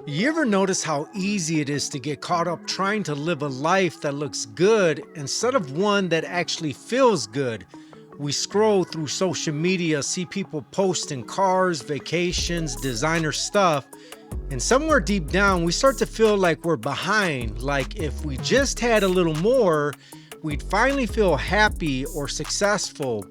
You ever notice how easy it is to get caught up trying to live a life that looks good instead of one that actually feels good? We scroll through social media, see people posting cars, vacations, designer stuff, and somewhere deep down we start to feel like we're behind, like if we just had a little more, we'd finally feel happy or successful.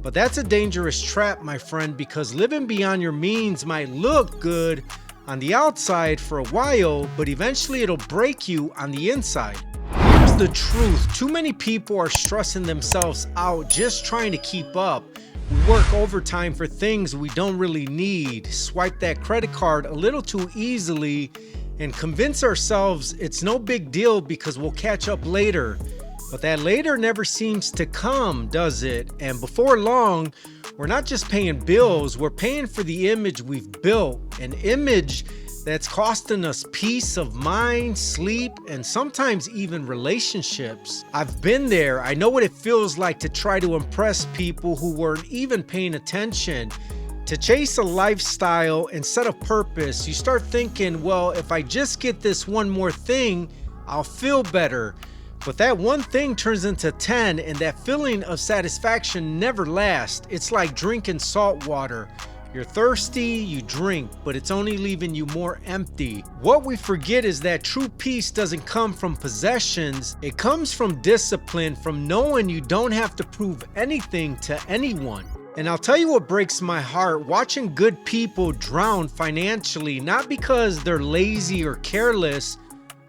But that's a dangerous trap, my friend, because living beyond your means might look good on the outside for a while, but eventually it'll break you on the inside. Here's the truth. Too many people are stressing themselves out just trying to keep up. We work overtime for things we don't really need, swipe that credit card a little too easily, and convince ourselves it's no big deal because we'll catch up later. But that later never seems to come, does it? And before long, we're not just paying bills, we're paying for the image we've built, an image that's costing us peace of mind, sleep, and sometimes even relationships. I've been there. I know what it feels like to try to impress people who weren't even paying attention. To chase a lifestyle instead of purpose, you start thinking, well, if I just get this one more thing, I'll feel better. But that one thing turns into 10, and that feeling of satisfaction never lasts. It's like drinking salt water. You're thirsty, you drink, but it's only leaving you more empty. What we forget is that true peace doesn't come from possessions. It comes from discipline, from knowing you don't have to prove anything to anyone. And I'll tell you what breaks my heart, watching good people drown financially, not because they're lazy or careless,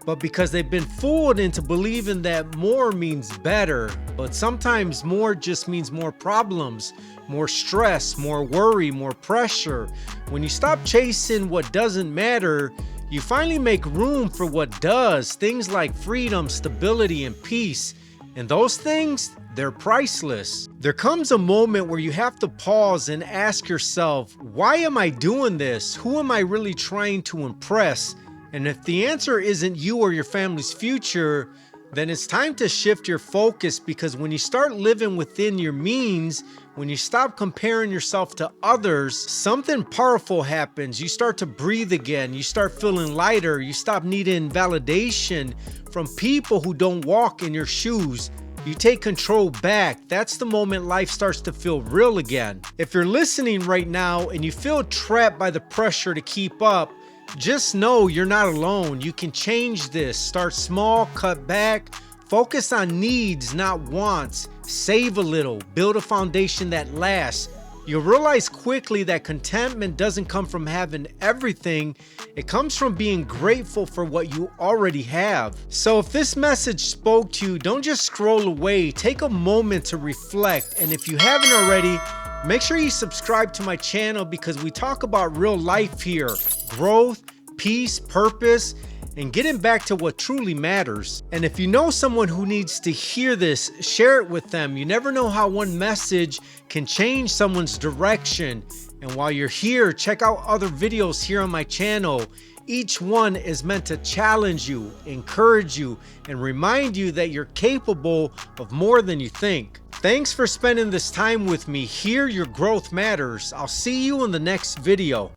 but because they've been fooled into believing that more means better. But sometimes more just means more problems, more stress, more worry, more pressure. When you stop chasing what doesn't matter, you finally make room for what does. Things like freedom, stability, and peace. And those things, they're priceless. There comes a moment where you have to pause and ask yourself, why am I doing this? Who am I really trying to impress? And if the answer isn't you or your family's future, then it's time to shift your focus, because when you start living within your means, when you stop comparing yourself to others, something powerful happens. You start to breathe again. You start feeling lighter. You stop needing validation from people who don't walk in your shoes. You take control back. That's the moment life starts to feel real again. If you're listening right now and you feel trapped by the pressure to keep up, just know you're not alone. You can change this. Start small, cut back, focus on needs, not wants. Save a little, build a foundation that lasts. You'll realize quickly that contentment doesn't come from having everything. It comes from being grateful for what you already have. So if this message spoke to you, don't just scroll away. Take a moment to reflect. And if you haven't already, make sure you subscribe to my channel, because we talk about real life here. Growth, peace, purpose, and getting back to what truly matters. And if you know someone who needs to hear this, share it with them. You never know how one message can change someone's direction. And while you're here, check out other videos here on my channel. Each one is meant to challenge you, encourage you, and remind you that you're capable of more than you think. Thanks for spending this time with me. Here, your growth matters. I'll see you in the next video.